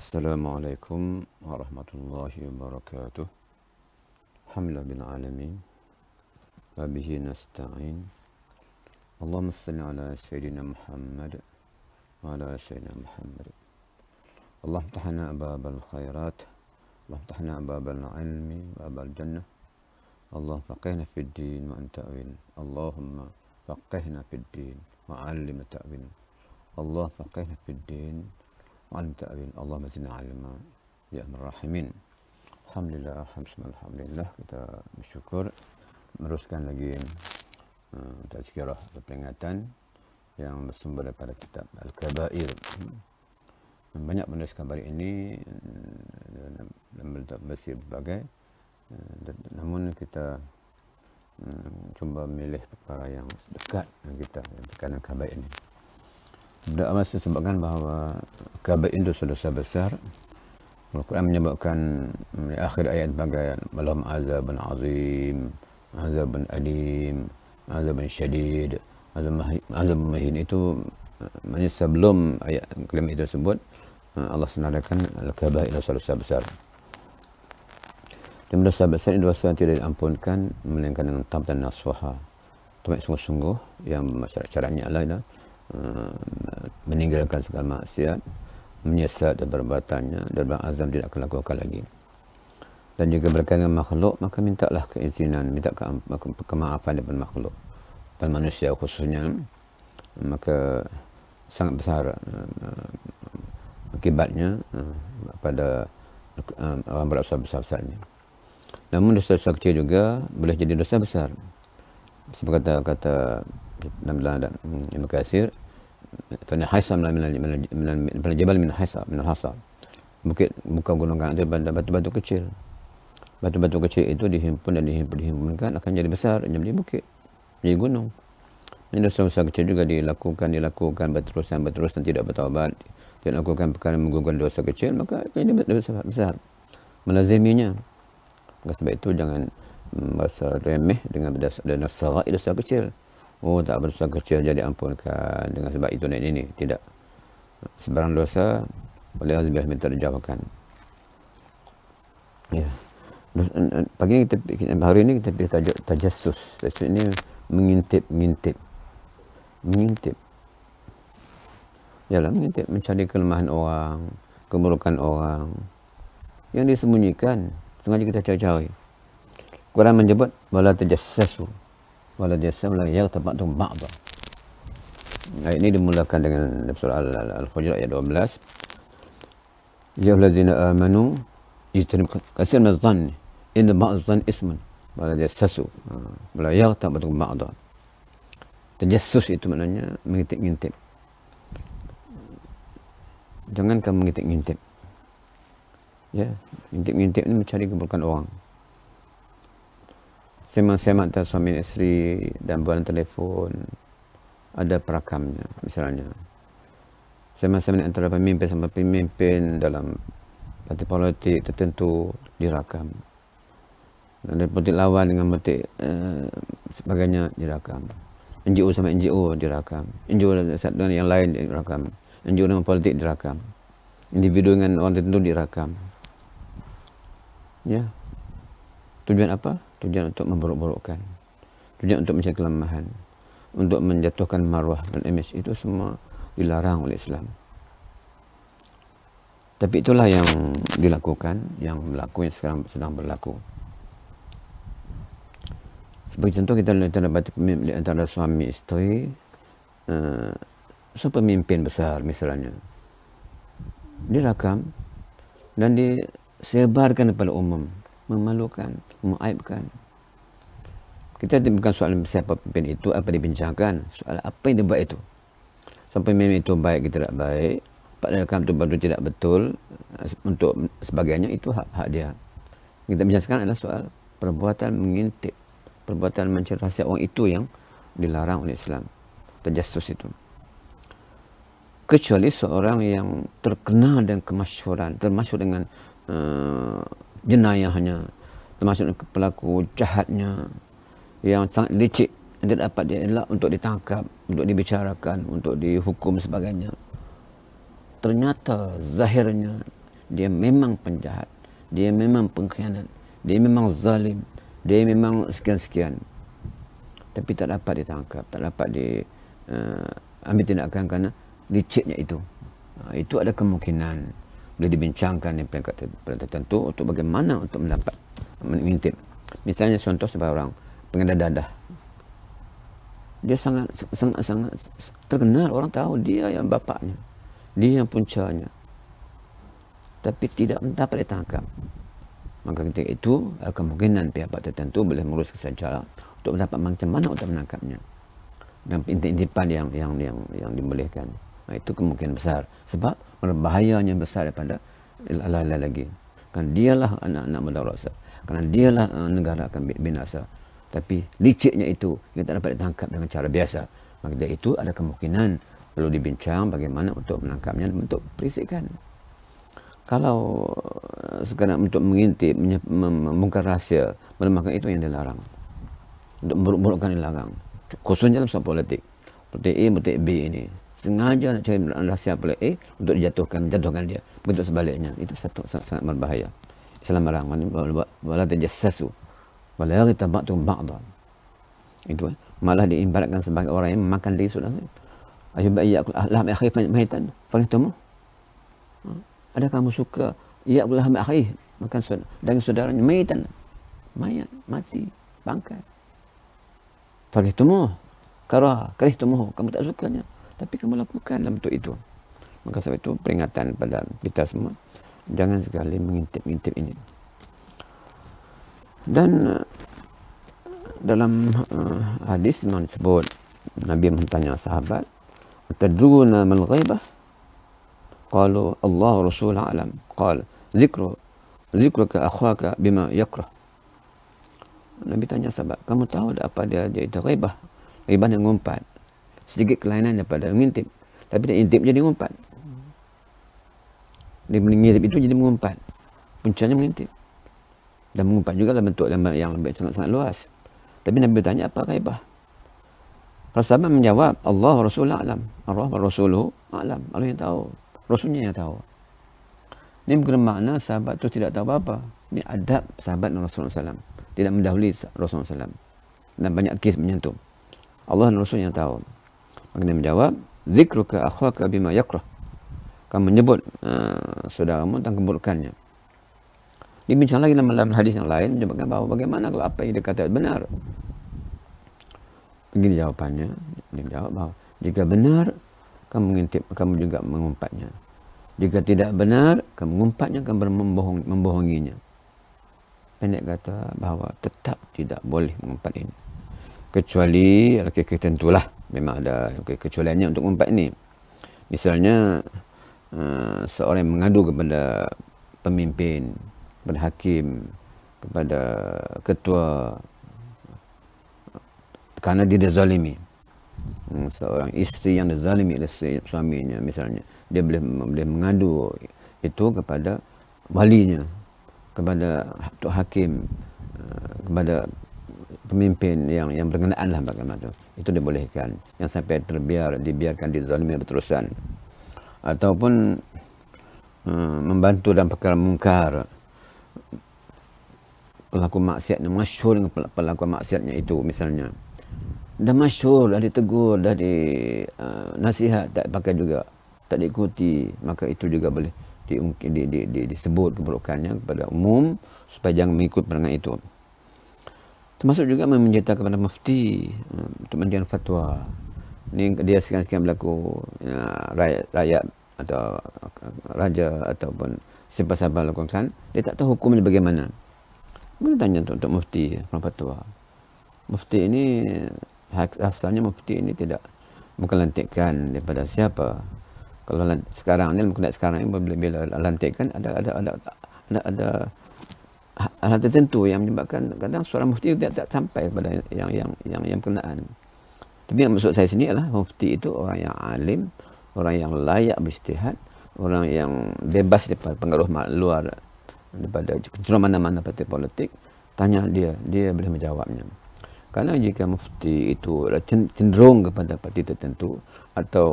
Assalamualaikum warahmatullahi wabarakatuh. Alhamdulillah bil alamin. Wa bihi nasta'in. Allahumma shalli ala sayyidina Muhammad wa ala sayyidina Muhammad. Allah tahana babal khairat. Allah tahana babal ilmi wa babal jannah. Allah faqihna fid din wa anta ta'wil. Allahumma faqihna fid din wa 'allimna ta'wil. Allah faqihna fid din وعلم تأويل اللهم زدنا علما يا أرحم الراحمين. Alhamdulillah, alhamdulillah, kita bersyukur meneruskan lagi tazkirah peringatan yang bersumber daripada kitab Al-Kabair. Banyak penulis kabar ini dalam bentuk bersih berbagai, namun kita cuba memilih perkara yang dekat dengan kita berkaitan dengan kabar ini. Berdasarkan disebutkan bahawa kabair itu dosa besar. Al-Quran menyebutkan di akhir ayat bagai balhum azabun azim, azabun alim, azabun syadid, azabun mahin. Itu maknanya sebelum ayat kalimat itu tersebut Allah senaraikan al-kabair dosa besar. Dan dosa besar ini dosa yang tidak diampunkan melainkan dengan taubat dan nasuha. Taubat sungguh-sungguh yang syaratnya adalah meninggalkan segala maksiat, menyesat dan perbuatannya dan berazam tidak akan lakukan lagi. Dan juga berkaitan dengan makhluk, maka mintalah keizinan, minta kemaafan daripada makhluk dan manusia khususnya, maka sangat besar akibatnya pada orang berdosa besar-besarnya. Namun dosa-dosa kecil juga boleh jadi dosa besar. Seperti kata dalam Ibnu Katsir, Fana haisa min jabal min hasa. Bukit bukan gunungan itu batu-batu kecil. Batu-batu kecil itu dihimpunkan akan jadi besar, jadi bukit, jadi gunung. Ini dosa-dosa kecil juga dilakukan berterusan tidak bertaubat, tidak lakukan perkara menggugurkan dosa kecil, maka ini dosa besar melaziminya. Maka sebab itu jangan merasa remeh dengan dosa kecil. Oh, tak berdosa kecil jadi ampunkan dengan sebab itu dan ini. Tidak. Sebarang dosa boleh azbillah minta dijauhkan. Ya. Hari ini kita tajuk tajassus. Tajassus ini mengintip. Yalah, mengintip, mencari kelemahan orang, keburukan orang yang disembunyikan, sengaja kita cari-cari. Quran menyebut wala tajassasu. Wala jasam la yaghtab ba'dha. Ayat ini dimulakan dengan surah Al-Hujurat ayat 12. Ya allazina amanu ijtanibu katsiran min adh-dhanni inna ba'dha adh-dhanni ismun wala jassasu wala yaghtab ba'dha. Tajassus itu maknanya mengintip-ngintip. Jangan kamu mengintip-ngintip. Ya, ngintip-ngintip ini mencari keburukan orang. Semak-semak antara suami isteri dan bualan telefon ada perakamnya misalnya. Semak-semak antara pemimpin sama pemimpin dalam parti politik tertentu dirakam. Dan politik lawan dengan politik sebagainya dirakam. NGO sama NGO dirakam. NGO dengan yang lain dirakam. NGO dengan politik dirakam. Individu dengan orang tertentu dirakam. Ya. Tujuan apa? Tujuan untuk memburuk-burukkan, tujuan untuk mencari kelemahan, untuk menjatuhkan maruah dan image. Itu semua dilarang oleh Islam. Tapi itulah yang dilakukan, yang sekarang sedang berlaku. Sebagai contoh, kita dapat di antara suami isteri, pemimpin besar misalnya, direkam dan disebarkan kepada umum. Memalukan, mengaibkan. Kita bukan soal siapa pemimpin itu, apa dibincangkan, soal apa yang dibuat itu. Sampai pemimpin itu baik atau tidak baik, pada rekam itu betul tidak betul, untuk sebagainya itu hak dia. Kita bincangkan adalah soal perbuatan mengintip, perbuatan mencari rahsia orang itu yang dilarang oleh Islam. Tajassus itu. Kecuali seorang yang terkenal dengan kemasyhuran, termasuk dengan jenayahnya, termasuk pelaku jahatnya yang sangat licik, yang tidak dapat dielak untuk ditangkap, untuk dibicarakan, untuk dihukum sebagainya. Ternyata zahirnya dia memang penjahat, dia memang pengkhianat, dia memang zalim, dia memang sekian-sekian, tapi tak dapat ditangkap, tak dapat ambil tindakan kerana liciknya itu. Itu ada kemungkinan boleh dibincangkan di peringkat tertentu untuk bagaimana untuk mendapat mengintip. Misalnya contoh seorang pengedar dadah, dia sangat terkenal, orang tahu dia yang bapaknya, dia yang puncanya, tapi tidak dapat ditangkap. Maka ketika itu kemungkinan pihak tertentu boleh menguruskan cara untuk mendapat macam mana untuk menangkapnya dan intip-intipan yang dibolehkan. Itu kemungkinan besar, sebab berbahayanya besar daripada lain lagi. Kan dialah anak-anak madrasah, kerana dialah negara akan binasa. Tapi liciknya itu kita tak dapat ditangkap dengan cara biasa. Maka dari itu ada kemungkinan perlu dibincang bagaimana untuk menangkapnya dan untuk perisikan. Kalau sekadar untuk mengintip, membongkar rahsia, melemahkan, itu yang dilarang. Untuk memburuk-burukkan dilarang. Khususnya dalam soal politik. Politik A, politik B ini. Sengaja nak cari rahsia politik A untuk menjatuhkan dia. Bentuk sebaliknya. Itu sangat berbahaya. Islam larang. Wala tajassasu. Wala yaghtab ba'dhan. Itu malah diibaratkan sebagai orang yang memakan diri saudaranya. Ayyuba ya'kul lahma akhihi mayitan farihtumuh. Adakah kamu suka ya'kul lahma akhihi, makan daging saudaranya mayitan, mayat, mati, bangkai. Farihtumuh, karihtumuh, kamu tak sukanya, tapi kamu lakukan dalam bentuk itu. Maka sebab itu peringatan pada kita semua, jangan sekali mengintip-intip ini. Dan dalam hadis memang disebut, Nabi bertanya sahabat, "Tadruna mal ghaibah?" Qalu Allah Rasul a'lam. Qala zikruka akhwaka bima yakrah. Nabi tanya sahabat, kamu tahu apa dia itu ghaibah? Ghaibah yang mengumpat. Sedikit kelainan daripada mengintip, tapi dia intip jadi mengumpat. Dia mengintip itu jadi mengumpat. Puncanya mengintip. Dan mengumpat juga dalam bentuk yang lebih sangat-sangat luas. Tapi Nabi bertanya, apa ghaibah? Para sahabat menjawab, Allah Rasulullah a'lam. Allah wa Rasuluhu a'lam. Allah yang tahu, Rasulnya yang tahu. Ini bukan makna sahabat itu tidak tahu apa-apa. Ini adab sahabat Rasulullah SAW. Tidak mendahului Rasulullah SAW. Dan banyak kes menyentuh. Allah dan Rasul yang tahu. Maka dia menjawab, zikruka akhwaka bima yakrah. Kamu menyebut saudaramu tentang keburukannya. Dibincang lagi dalam hadis yang lain, menyebutkan bahawa bagaimana kalau apa yang dia kata benar. Begini jawapannya. Dia menjawab bahawa jika benar, kamu mengintip, kamu juga mengumpatnya. Jika tidak benar, kamu mengumpatnya, kamu membohonginya. Pendek kata bahawa tetap tidak boleh mengumpat ini. Kecuali laki-laki tentulah. Memang ada kecualiannya untuk mengumpat ini. Misalnya, seorang yang mengadu kepada pemimpin, kepada hakim, kepada ketua, karena dia dizalimi. Seorang isteri yang dizalimi oleh suaminya misalnya, dia boleh mengadu itu kepada walinya, kepada hakim, kepada pemimpin yang berkenaan lah bagaimana itu dibolehkan. Yang sampai dibiarkan dizalimi berterusan, ataupun membantu dalam perkara mungkar, pelaku maksiatnya masyhur dengan pelaku maksiatnya itu misalnya, dah masyhur, dah ditegur, dah nasihat, tak pakai juga, tak diikuti, maka itu juga boleh disebut keburukannya kepada umum supaya jangan mengikut perangai itu. Termasuk juga meminta kepada mufti untuk memberikan fatwa. Ini dia sekian-sekian berlaku rakyat atau raja ataupun siapa-siapa lakukan, dia tak tahu hukumnya bagaimana. Boleh tanya untuk mufti, fatwa. Mufti ini asalnya mufti ini bukan lantikan daripada siapa. Kalau sekarang ni, sekarang ini bila lantikan ada hal tertentu yang menyebabkan kadang seorang mufti tidak sampai kepada yang berkenaan. Tapi yang maksud saya sini adalah mufti itu orang yang alim, orang yang layak berijtihad, orang yang bebas daripada pengaruh luar, daripada kecenderungan mana-mana parti politik. Tanya dia boleh menjawabnya. Karena jika mufti itu cenderung kepada parti tertentu atau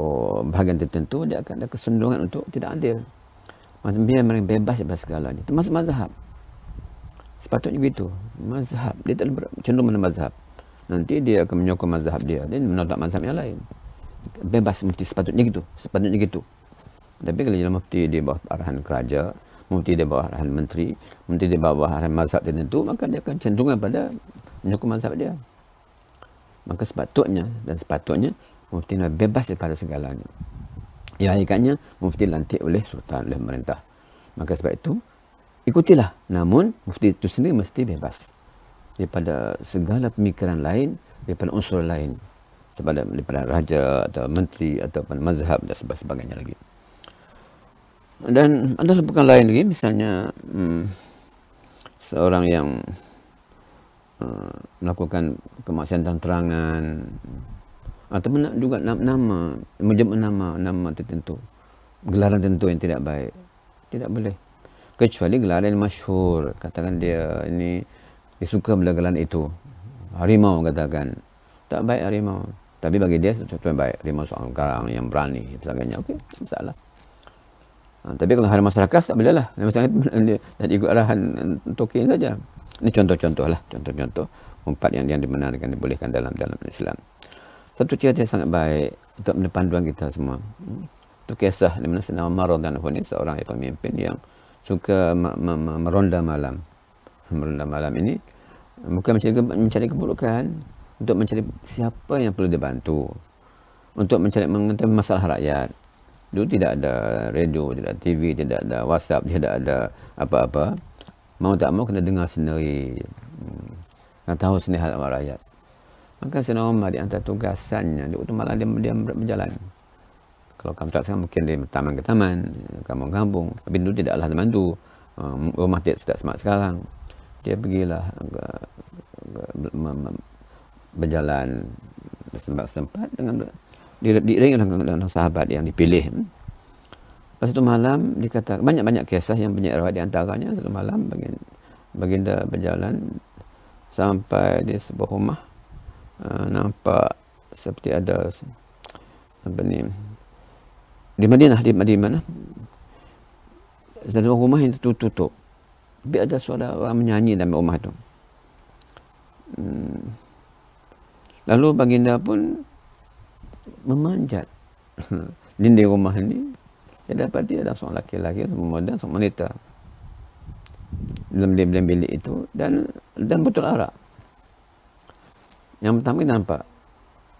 bahagian tertentu, dia akan ada kecenderungan untuk tidak adil. Biar mereka bebas daripada segalanya. Termasuk mazhab. Sepatutnya begitu. Mazhab. Dia tak cenderung mana mazhab. Nanti dia akan menyokong mazhab dia. Dia menolak mazhab yang lain. Bebas mufti sepatutnya gitu. Sepatutnya gitu. Tapi kalau dalam mufti dia bawah arahan keraja, mufti dia bawah arahan menteri, mufti dia bawah arahan mazhab tertentu, maka dia akan cenderung pada menyokong mazhab dia. Maka sepatutnya mufti bebas daripada segalanya. Yang hakikatnya mufti lantik oleh sultan, oleh pemerintah. Maka sebab itu ikutilah. Namun mufti itu sendiri mesti bebas daripada segala pemikiran lain, daripada unsur lain, daripada raja atau menteri atau mazhab dan sebagainya lagi. Dan ada sebutan lain lagi, misalnya seorang yang melakukan kemaksiatan terangan atau juga nama menyebut nama tertentu, gelaran tertentu yang tidak baik, tidak boleh, kecuali gelaran yang masyhur. Katakan dia suka bila gelaran itu, harimau katakan, tak baik harimau, tapi bagi dia sesuatu yang baik, harimau soal garang yang berani sebagainya, okey, masalah. Tapi kalau harimau masyarakat tak boleh lah, masyarakat dia ikut arahan token saja. Ini contoh-contoh lah, contoh-contoh empat yang dibenarkan, dibolehkan dalam Islam. Satu cerita yang sangat baik untuk panduan kita semua. Itu kisah di mana Sayyidina Umar radhiyallahu anhu, seorang pemimpin yang suka meronda malam. Meronda malam ini bukan mencari keburukan, untuk mencari siapa yang perlu dibantu, untuk mencari mengetahui masalah rakyat. Dulu tidak ada radio, tidak ada TV, tidak ada WhatsApp, tidak ada apa-apa. Mau tak mau kena dengar sendiri, kena tahu sendiri hal rakyat. Maka Sayyidina Umar di antara tugasannya, di waktu malam dia berjalan. Kalau kamu tak sekarang mungkin dia taman ke taman, kampung-kampung. Tapi dulu tidaklah zaman tu. Rumah tidak semak sekarang. Dia pergilah berjalan sempat dengan diiringi dengan sahabat yang dipilih. Lepas itu malam dikatakan banyak-banyak kisah yang banyak riwayat, di antaranya satu malam baginda berjalan sampai di sebuah rumah. Nampak seperti ada di Madinah, di mana ada rumah yang tutup, tapi ada suara orang menyanyi dalam rumah itu. Lalu baginda pun memanjat dinding rumah ini. Dia dapati ada seorang laki-laki, seorang wanita dalam bilik itu, dan betul arak. Yang pertama kita nampak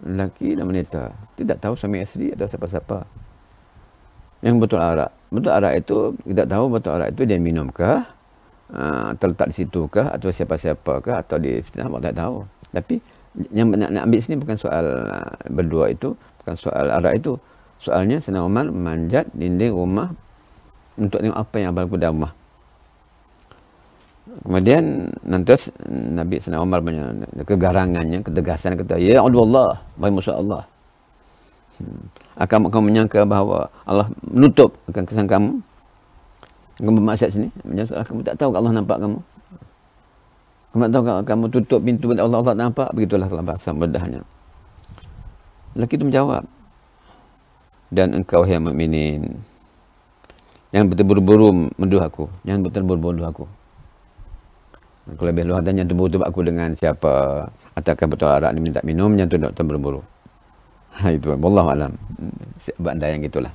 lelaki dan wanita, tidak tahu suami isteri atau siapa-siapa. Yang betul arak itu kita tahu betul arak itu dia minumkah, terletak di situkah, atau siapa-siapakah, atau di fitnah, tak tahu. Tapi yang nak ambil sini bukan soal berdua itu, bukan soal arak itu. Soalnya Sayyidina Umar manjat dinding rumah untuk tengok apa yang berlaku dalam rumah. Kemudian nanti Nabi Sayyidina Umar kegarangannya, ketegasan kata, ya Allah, wahai musuh Allah, akan kamu menyangka bahawa Allah menutup akan kesan kamu bermaksiat sini? Kamu tak tahu Allah nampak kamu? Kamu tak tahu kamu tutup pintu Allah nampak? Begitulah kalau bahasa mudahnya. Lelaki itu menjawab, dan engkau yang mukminin, jangan berburu-buru menduduh aku, jangan berburu-buru aku. Kalau lebih luas tanya tubuh aku dengan siapa, ataukah betul arak ni minta minum, jangan tu berburu. Itu wallahu alam. Sebab anda yang gitulah.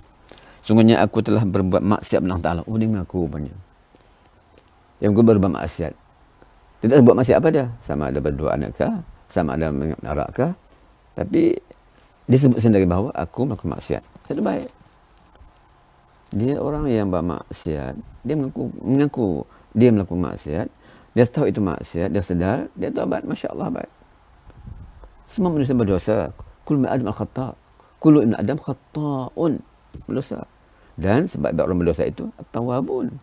Sungguhnya aku telah berbuat maksiat Allah Taala. Oh, dia mengaku rupanya. Yang aku berbuat maksiat. Tidak berbuat maksiat apa dia? Sama ada berdua anakkah, sama ada menarakkah, tapi dia sebut sendiri bahawa aku melakukan maksiat. Itu baik. Dia orang yang bermaksiat, dia mengaku dia melakukan maksiat, dia tahu itu maksiat, dia sedar, dia taubat, masya-Allah baik. Semua manusia berdosa. Kullu ibn Adam al-khata'. Kullu ibn Adam khata'un. Berdosa. Dan sebab orang berdosa itu at-tawwabun.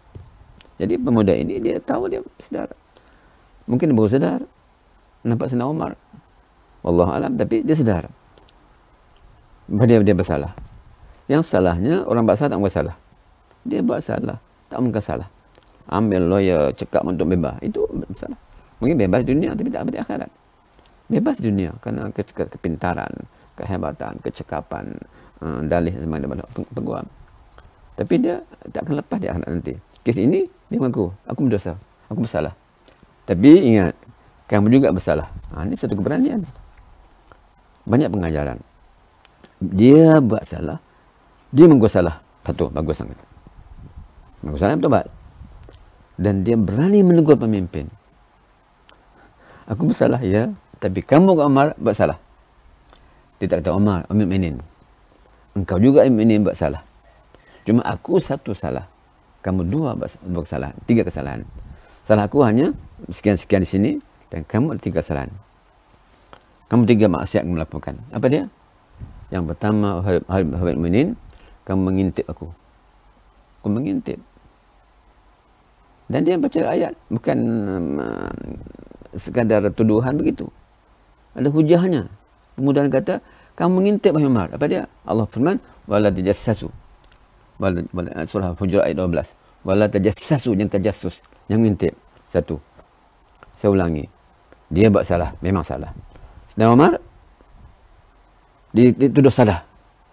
Jadi pemuda ini dia tahu, dia sedar. Mungkin dia baru sedar. Nampak Sayyidina Umar, wallahu alam, tapi dia sedar bahawa dia bersalah. Yang salahnya orang buat salah tak buat salah. Dia buat salah, tak mungkin salah. Ambil lawyer, cekap untuk bebas, itu salah. Mungkin bebas di dunia tapi tak ada di akhirat. Bebas di dunia kerana kepintaran, kehebatan, kecekapan, dalih semangat daripada peguam. Tapi dia tak akan lepas dia nanti. Kes ini, dia mengaku, aku berdosa, aku bersalah. Tapi ingat, kamu juga bersalah. Ini satu keberanian. Banyak pengajaran. Dia buat salah, dia mengaku salah. Satu, bagus sangat. Mengaku salah, bertobat. Dan dia berani menegur pemimpin. Aku bersalah, ya. Tapi kamu, Umar, buat salah. Dia tak kata, Umar, Amirul Mukminin, engkau juga Amirul Mukminin buat salah. Cuma aku satu salah. Kamu dua kesalahan. 3 kesalahan. Salah aku hanya sekian-sekian di sini. Dan kamu ada 3 kesalahan. Kamu 3 maksiat yang melakukan. Apa dia? Yang pertama, Amirul Mukminin, kamu mengintip aku. Aku mengintip. Dan dia baca ayat. Bukan sekadar tuduhan begitu. Ada hujahnya. Kemudian kata, kamu mengintip Wahai Umar. Apa dia? Allah firman, wala tajassasu. Surah Hujurat ayat 12. Wala tajassasu, yang tajassus, yang mengintip. Satu. Saya ulangi. Dia buat salah, memang salah. Sedang Umar dituduh salah.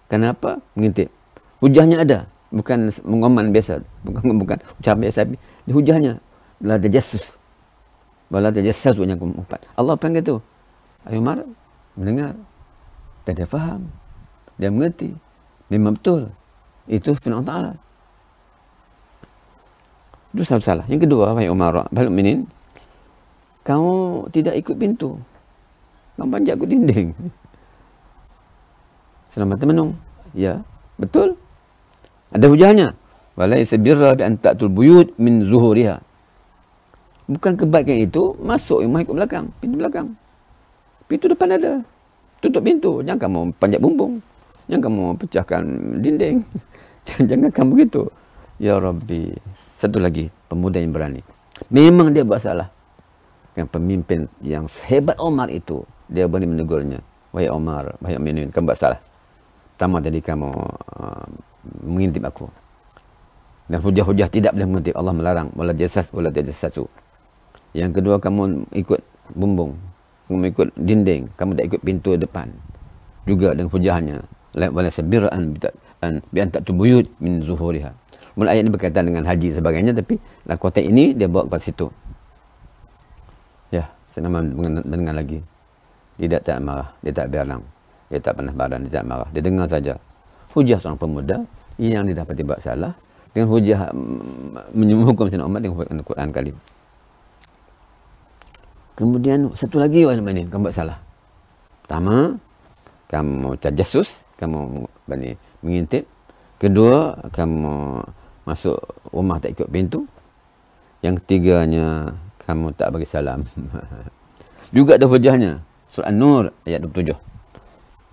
Kenapa? Mengintip. Hujahnya ada. Bukan mengoman biasa. Bukan ucapan biasa. Di hujahnya. La tajassus. Wala tajassasu, yang keempat. Allah panggil itu. Umar mendengar. Dan dia faham. Dia mengerti. Memang betul. Itu firman Allah Ta'ala. Itu satu salah. Yang kedua, wahai Umar, Amirul Mukminin, kamu tidak ikut pintu. Kamu panjat ke dinding. Selamat menung. Ya, betul. Ada hujahnya. Walaysa birra bi an ta'tul buyut min zuhuriha. Bukan kebaikan itu masuk rumah ikut belakang, pintu belakang. Pintu depan ada. Tutup pintu. Jangan kamu panjat bumbung. Jangan kamu pecahkan dinding. Jangan kamu begitu. Ya Rabbi. Satu lagi, pemuda yang berani. Memang dia buat salah. Yang pemimpin yang sehebat Umar itu, dia berani menegurnya. Wahai Umar, wahai Amirul, kamu buat salah. Pertama tadi kamu mengintip aku. Dan hujah-hujah tidak boleh mengintip. Allah melarang. Wala tajassasu. Yang kedua, kamu ikut bumbung. Kamu ikut dinding. Kamu tak ikut pintu depan. Juga dengan hujahnya. Wala sabir'an bi an ta'tul buyut min zuhuriha. Mula ayat ini berkaitan dengan haji sebagainya, tapi dalam konteks ini dia bawa kepada situ. Ya, saya mendengar lagi. Dia tak marah, dia tak berang, dia tak pernah badan, dia tak marah. Dia dengar saja. Hujah seorang pemuda yang didapati buat salah dengan hujah menyuruhkan Sayyidina Umar dengan Al-Quran Karim. Kemudian satu lagi wahai kamu buat salah. Pertama, kamu tajassus, kamu mengintip. Kedua, kamu masuk rumah tak ikut pintu. Yang ketiganya, kamu tak bagi salam. Juga ada hujahnya. Surah An-Nur ayat 27.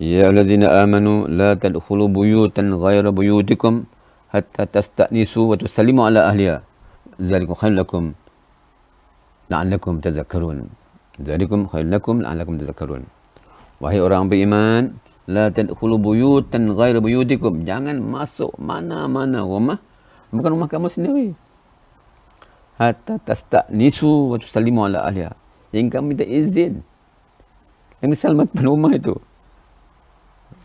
Ya allazina amanu la tadkhulu buyutan ghaira buyutikum hatta tasta'nisu wa tusallimu ala ahliha. Dzalikum khairul lakum la'allakum tadhakkarun. Dzalikum khairul lakum la'allakum tadhakkarun. Wahai orang beriman, la tadkhulu buyutan ghaira buyutikum. Jangan masuk mana-mana rumah bukan rumah kamu sendiri. Hatta tasta'nisu wa tusallimu ala ahliha. Yang kamu minta izin. Yang diselamatkan rumah itu.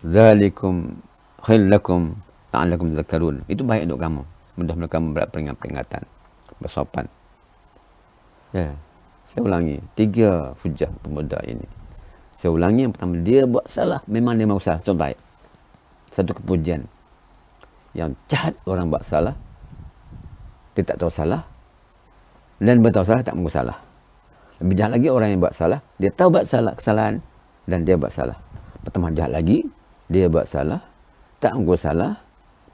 Dzalikum khairul lakum la'allakum tadhakkarun. Itu baik untuk kamu. Mudah-mudahan kamu peringatan, bersopan. Ya, saya ulangi 3 hujah pemuda ini. Saya ulangi, yang pertama, dia buat salah. Memang dia mahu salah. So, baik. Satu kepujian. Yang jahat orang buat salah. Dia tak tahu salah. Dan bertahu salah, tak mahu salah. Lebih jahat lagi orang yang buat salah. Dia tahu buat salah, kesalahan. Dan dia buat salah. Pertama, jahat lagi. Dia buat salah. Tak mahu salah.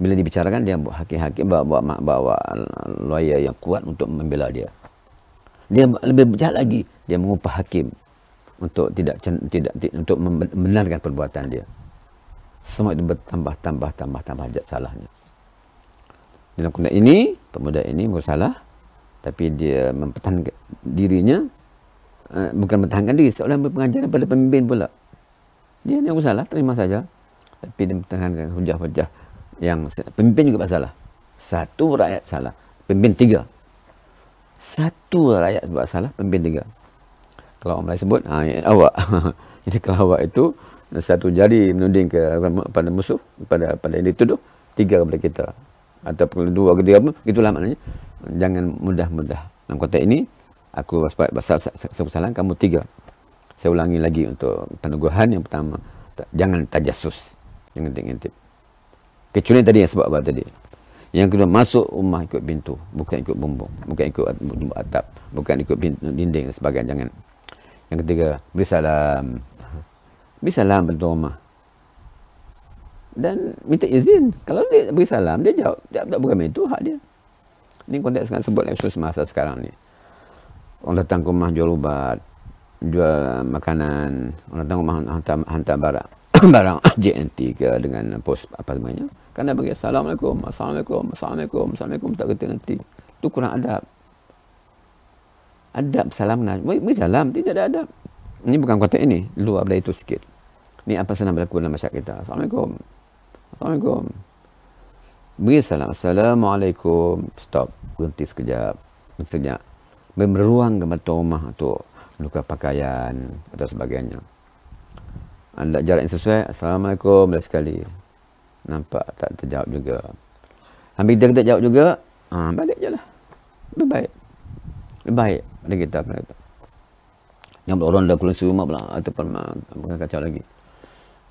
Bila dibicarakan, dia buat hakim-hakim. Bawa lawyer yang kuat untuk membela dia. Dia lebih jahat lagi. Dia mengupah hakim. Untuk untuk membenarkan perbuatan dia. Semua itu bertambah jahat salahnya. Dalam konteks ini, pemuda ini bersalah, tapi dia mempertahankan dirinya, bukan mempertahankan diri, seolah berpengajaran pada pemimpin pula. Dia yang bersalah, terima saja, tapi dia mempertahankan hujah-hujah yang pemimpin juga bersalah. Satu rakyat salah, pemimpin 3. Satu rakyat buat salah, pemimpin 3. Kalau orang lain sebut, awak. Jadi kalau awak itu satu jari menuding pada musuh, pada yang dituduh, 3 kepada kita. atau pukul 2 ke 3 pun, itulah maknanya. Jangan mudah-mudah. Dalam konteks ini, aku satu salah, kamu 3. Saya ulangi lagi untuk peneguhan. Yang pertama, jangan tajassus, jangan ngintip. Kecuali tadi yang sebab apa tadi. Yang kedua, masuk rumah ikut pintu, bukan ikut bumbung, bukan ikut atap, bukan ikut dinding dan sebagainya. Jangan. Yang ketiga, beri salam. Beri salam pada rumah. Dan minta izin. Kalau dia beri salam, dia jawab. Dia tak bukan itu, hak dia. Ini konteks sekarang sebut episode semasa sekarang ni. Orang datang ke rumah jual ubat, jual makanan, orang datang ke rumah hantar barang barang JNT ke dengan pos apa namanya. Kan dia bagi assalamualaikum, assalamualaikum, assalamualaikum, assalamualaikum, tak kerti. Itu kurang adab. Adab salam, beri salam, tidak ada adab. Ini bukan konteks ini, luar dari itu sikit. Ini apa senang berlaku dalam masyarakat kita. Assalamualaikum. Assalamualaikum. Beri salam. Assalamualaikum. Stop. Berhenti sekejap. Beri ruang kepada rumah untuk menukar pakaian atau sebagainya. Anda jarak yang sesuai. Assalamualaikum. Dah sekali. Nampak tak terjawab juga. Hampir kita tak jawab juga. Balik je lah. Lebih baik. Lebih baik. Ada kita. Yang orang dah keluar rumah pula. Ataupun bukan kacau lagi.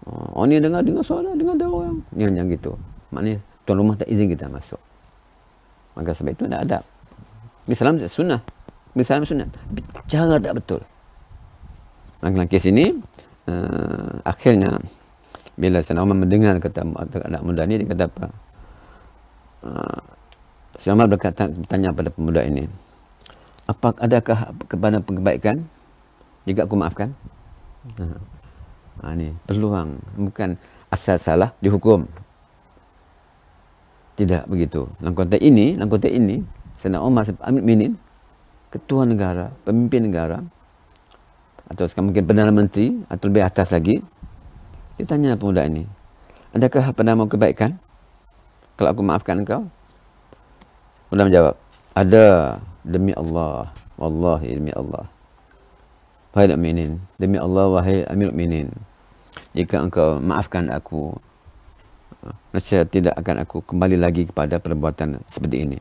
Oh, ni dengar suara. Dengar ada orang. Yang gitu. Maknanya tuan rumah tak izin kita masuk. Maka sebab itu ada adab. Salam sunnah. Salam sunnah. Cara tak betul. Dalam kes ini, akhirnya bila Sayyidina Umar mendengar kata anak muda ni, dia kata apa? Sayyidina Umar bertanya pada pemuda ini, adakah kepada kebaikan jika aku maafkan? Ini peluang, bukan asal salah dihukum. Tidak begitu. Dalam konteks ini, Sayyidina Umar Amir Minin, ketua negara, pemimpin negara, atau mungkin Perdana Menteri, atau lebih atas lagi, dia tanya pemuda ini, adakah padamu kebaikan kalau aku maafkan engkau? Pemuda menjawab, ada, demi Allah, wallahi demi Allah. Wahai Amir Minin, demi Allah, wahai Amir Minin, jika engkau maafkan aku, nescaya tidak akan aku kembali lagi kepada perbuatan seperti ini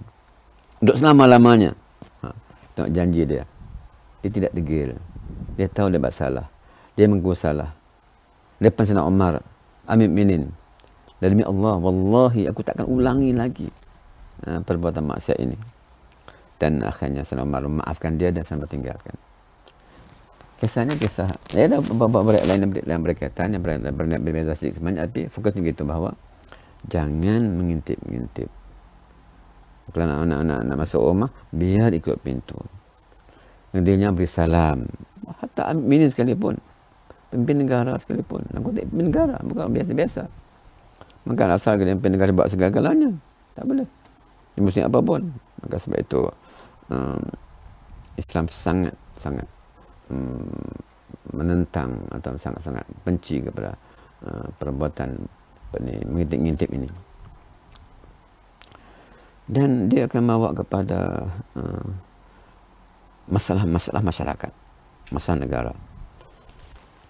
untuk selama-lamanya. Tengok janji dia. Dia tidak degil. Dia tahu dia buat salah. Dia mengaku salah. Depan Sayyidina Umar, Amir Minin, dan demi Allah, wallahi aku takkan ulangi lagi perbuatan maksiat ini. Dan akhirnya Sayyidina Umar memaafkan dia dan sampai tinggalkan. Kisahnya kisah. Ada beberapa lain yang berkaitan, yang berbeza sedikit sebanyak, tapi fokusnya gitu bahawa jangan mengintip-ngintip. Kalau anak-anak nak masuk rumah, biar ikut pintu. Dia beri salam. Hatta Amir sekalipun, pemimpin negara sekalipun, pemimpin negara bukan biasa-biasa. Maka asal pemimpin negara buat segala-galanya, tak boleh. Dia mesti apa pun. Maka sebab itu Islam sangat menentang atau sangat-sangat benci kepada perbuatan mengintip-ngintip ini. Dan dia akan membawa kepada masalah-masalah masyarakat, masalah negara.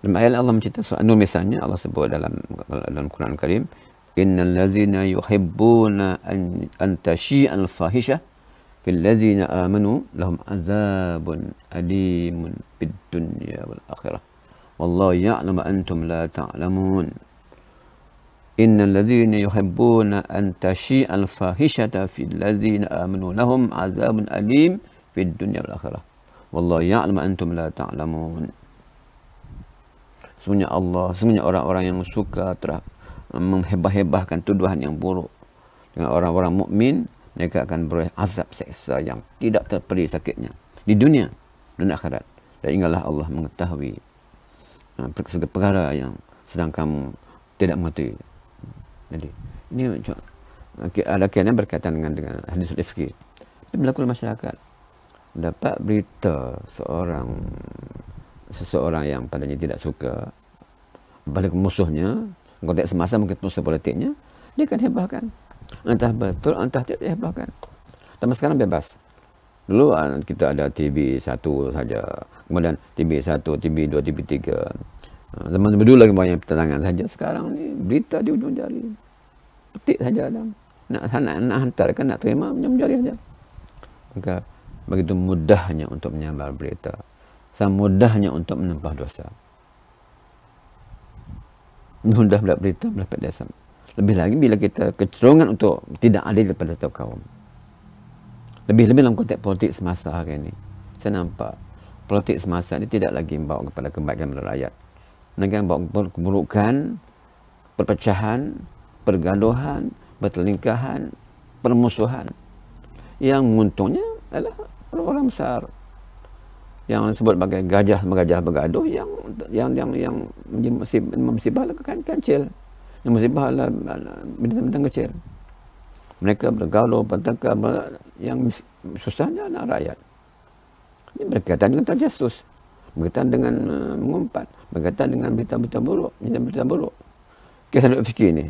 Dalam ayat Allah mencerita surah An-Nur misalnya, Allah sebut dalam Quran Karim, innal ladzina yuhibbuna an tashi'al fahisha fil ladzina amanu lahum azabun alimun fid dunya wal akhirah wallahu ya'lamu antum la ta'lamun. Innal ladzina yuhibbuna an tashi'al fahishata fil ladzina amanu lahum azabun alim fid dunya wal akhirah wallahu ya'lamu antum la ta'lamun. Semuanya orang-orang yang suka menghebah-hebahkan tuduhan yang buruk dengan orang-orang mukmin, mereka akan beroleh azab seksa yang tidak terperi sakitnya di dunia dan akhirat. Dan ingatlah Allah mengetahui segala perkara yang sedang kamu tidak mengetahui. Jadi ini ada kaitannya berkaitan dengan hadis fikih. Berlaku di masyarakat, dapat berita seseorang yang padanya tidak suka, balik musuhnya, konteks semasa mungkin musuh politiknya, dia akan hebahkan. Entah betul, entah tidak, dia hebahkan. Tapi sekarang bebas. Dulu kita ada TV 1 saja, kemudian TV 1, TV 2, TV 3. Zaman dulu lagi banyak pertentangan saja. Sekarang ni berita di ujung jari. Petik saja dalam. nak hantarkan, nak terima, menjari aja. Maka begitu mudahnya untuk menyebar berita, sama mudahnya untuk menempah dosa. Mudah mendapat berita, mendapat dosa. Lebih lagi bila kita kecenderungan untuk tidak adil kepada satu kaum. Lebih-lebih dalam konteks politik semasa hari ini. Saya nampak politik semasa ini tidak lagi membawa kepada kebaikan kepada rakyat. Melainkan membawa keburukan, perpecahan, pergaduhan, pertelingkahan, permusuhan. Yang menguntungnya adalah orang besar. Yang disebut sebagai gajah bergaduh, yang musibah adalah kancil. Yang musibah adalah bintang-bintang kecil. Mereka bergaduh, bertengkar, yang susahnya adalah rakyat. Ini berkaitan dengan terjasus, berkaitan dengan mengumpat, berkaitan dengan berita-berita buruk, Kita duduk fikir ni,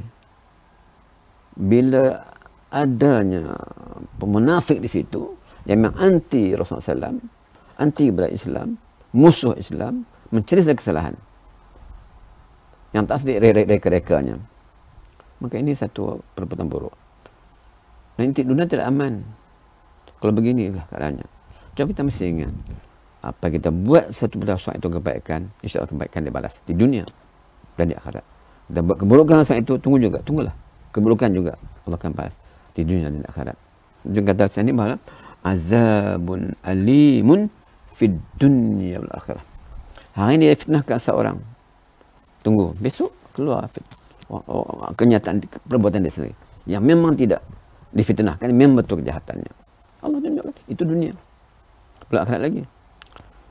bila adanya pemunafik di situ yang memang anti Rasulullah SAW, anti kepada Islam, musuh Islam, mencari kesalahan yang tak sedih reka-rekanya, maka ini satu perbuatan buruk. Nanti dunia tidak aman kalau beginilah keadaannya. Coba kita mesti ingat, apa kita buat satu berdasar itu kebaikan, insya Allah kebaikan dibalas di dunia dan di akhirat. Kita buat keburukan saat itu, tunggulah keburukan juga Allah akan balas di dunia dan di akhirat. Dia kata sini bahawa azabun alimun fid dunya wal akhirah. Hari ini dia fitnahkan seorang, tunggu besok keluar kenyataan perbuatan dia sendiri yang memang tidak difitnahkan, memang betul kejahatannya. Allah tunjukkan itu dunia, belum akhirat lagi.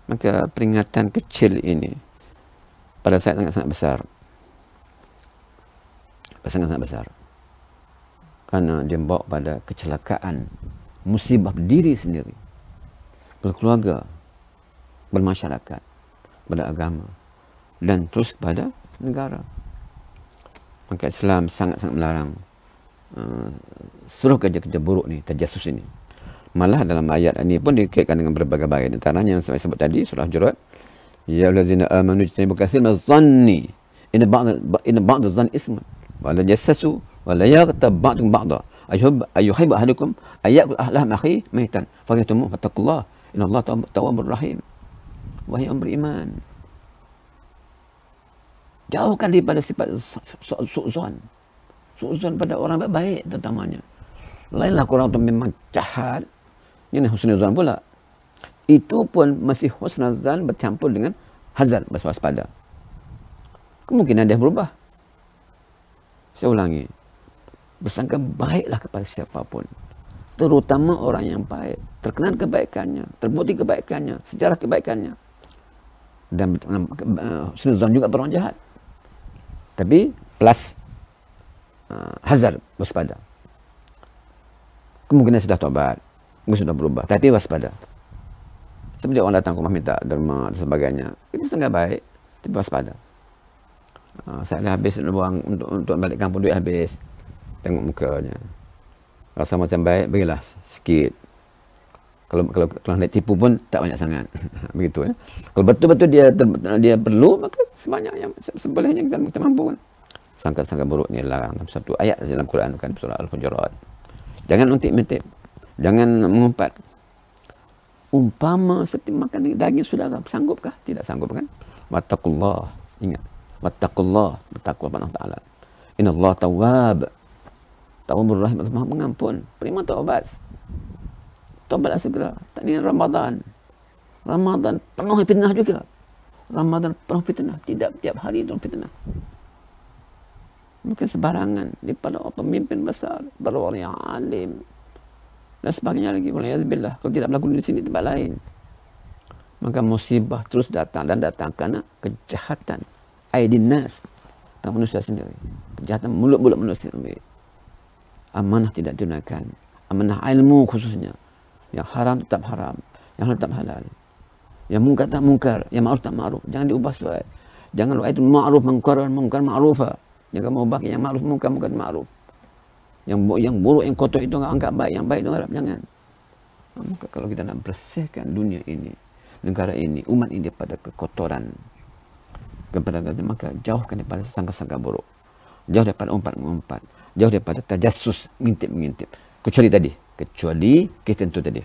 Maka peringatan kecil ini pada saat sangat besar, sangat besar, karena dia membawa pada kecelakaan, musibah diri sendiri, berkeluarga, bermasyarakat, pada agama, dan terus kepada negara. Maka Islam sangat-sangat melarang suruh kerja-kerja buruk ni, terjasus ini. Malah dalam ayat ini pun dikaitkan dengan berbagai-bagai. Antaranya yang saya sebut tadi, surah Jurat, ya allazina amanu ijtanibu katsiran minadh-dhanni inna ba'dadh-dhanni ismun wa la jassasu wa la yaghtab ba'dukum ba'dha ayyuhibbu ahadukum ayyakul lahma akhihi maytan falyatumuhu fattaqullaha innallaha tawwabur rahim. Wahai orang beriman, jauhkan daripada sifat su'zon pada orang baik terutamanya. Lainlah orang itu memang jahat, ini husnuzan pula. Itu pun masih husnuzan bercampur dengan hazard, berwaspada. Kemungkinan dia berubah. Saya ulangi, bersangka baiklah kepada siapapun, terutama orang yang baik, terkenal kebaikannya, terbukti kebaikannya, sejarah kebaikannya. Dan husnuzan juga orang jahat. Tapi plus hazard, waspada. Kemungkinan sudah tobat, mungkin sudah berubah, tapi waspada. Seperti orang datang ke rumah minta derma dan sebagainya, itu sangat baik, tapi waspada. Saya dah habis uang untuk balik kampung, duit habis, tengok mukanya, rasa macam baik, berilah sikit. Kalau nak tipu pun tak banyak sangat, begitu ya. Kalau betul-betul dia perlu, maka sebanyak yang sebolehnya kita mampu kan. Sangka-sangka buruk ni larang. Satu ayat dalam Quran kan, surah Al-Hujurat. Jangan untik-untik, jangan mengumpat. Umpama seperti makan daging saudara, sanggupkah? Tidak sanggup kan? Wattaqullah, ingat. Wattaqullah, bertakwa kepada Allah Ta'ala. Innallaha tawwab, tawwabur rahim, Maha pengampun, penerima taubat. Taubatlah segera. Tak ni Ramadan. Ramadan penuh fitnah juga. Ramadan penuh fitnah, tidak tiap hari penuh fitnah. Mungkin sebarangan daripada pemimpin besar, baru orang yang alim dan sebagainya lagi. Waliyadzubillah, kalau tidak berlaku di sini tempat lain, maka musibah terus datang dan datang karena kejahatan aidin nas, tangan manusia sendiri, kejahatan mulut-mulut manusia sendiri. Amanah tidak ditunaikan, amanah ilmu khususnya, yang haram tetap haram, yang halal tetap halal, yang mungkar tak mungkar, yang ma'ruf tak ma'ruf, jangan diubah sesuai. Jangan itu ma'ruf mungkar ma'rufa. Jangan mau ubah yang ma'ruf mungkar ma'ruf. Yang buruk, yang kotor itu anggap baik, yang baik itu anggap jangan. Maka kalau kita nak bersihkan dunia ini, negara ini, umat ini daripada kekotoran, maka jauhkan daripada sangka-sangka buruk. jauh daripada umpat-umpat, jauh daripada tajassus, mengintip-mengintip. Kecuali kita tentu tadi.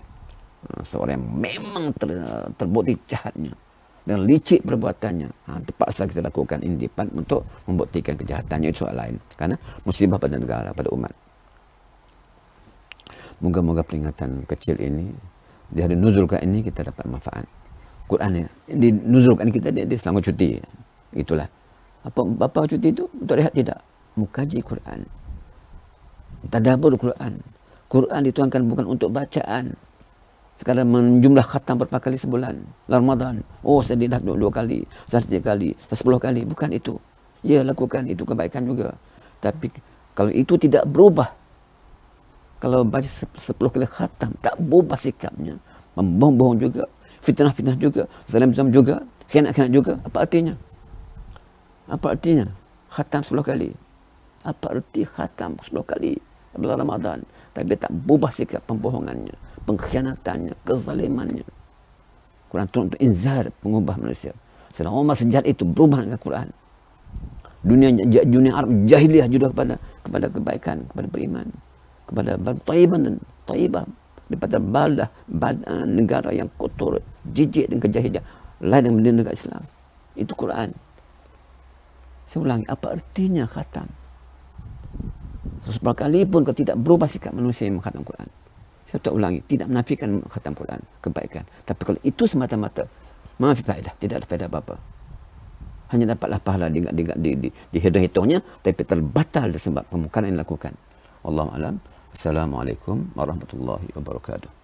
Seorang yang memang terbukti jahatnya dan licik perbuatannya, terpaksa kita lakukan intipan untuk membuktikan kejahatannya, itu soal lain. Karena musibah pada negara, pada umat. Moga-moga peringatan kecil ini, di hari nuzul ini kita dapat manfaat. Quran di nuzul kita di selangor cuti. Itulah. Apa cuti itu? Untuk rehat tidak. Mengkaji Quran. Tadabbur Quran. Quran dituangkan bukan untuk bacaan. Sekarang menjumlah khatam berapa kali sebulan. Ramadan. Oh, saya dah 2 kali, saya 3 kali, saya 10 kali. Bukan itu. Ya, lakukan itu kebaikan juga. Tapi kalau itu tidak berubah, kalau baca 10 kali khatam, tak berubah sikapnya, membohong-bohong juga, fitnah-fitnah juga, zalim-zalim juga, khianat-khianat juga, apa artinya? Apa artinya? Khatam 10 kali. Apa arti khatam 10 kali bulan Ramadan? Tapi tak berubah sikap pembohongannya, pengkhianatannya, kezalimannya. Quran turun untuk inzar, pengubah manusia. Sedang umat sejarah itu berubah dengan Quran. Dunia Arab jahiliyah juga kepada kebaikan, kepada beriman, kepada taibah, daripada negara yang kotor, jijik dan kejahiliah, lain dengan negara Islam. Itu Quran. Saya ulangi, apa artinya khatam? 10 kali pun kalau tidak berubah sikap manusia yang mengkhatam Quran. Saya tak ulangi, tidak menafikan khatam Quran, kebaikan. Tapi kalau itu semata-mata, maaf faedah, tidak ada faedah apa-apa. Hanya dapatlah pahala di hitung-hitungnya, tapi terbatal disebab kemungkaran yang dilakukan. Wallahu a'lam. Assalamualaikum warahmatullahi wabarakatuh.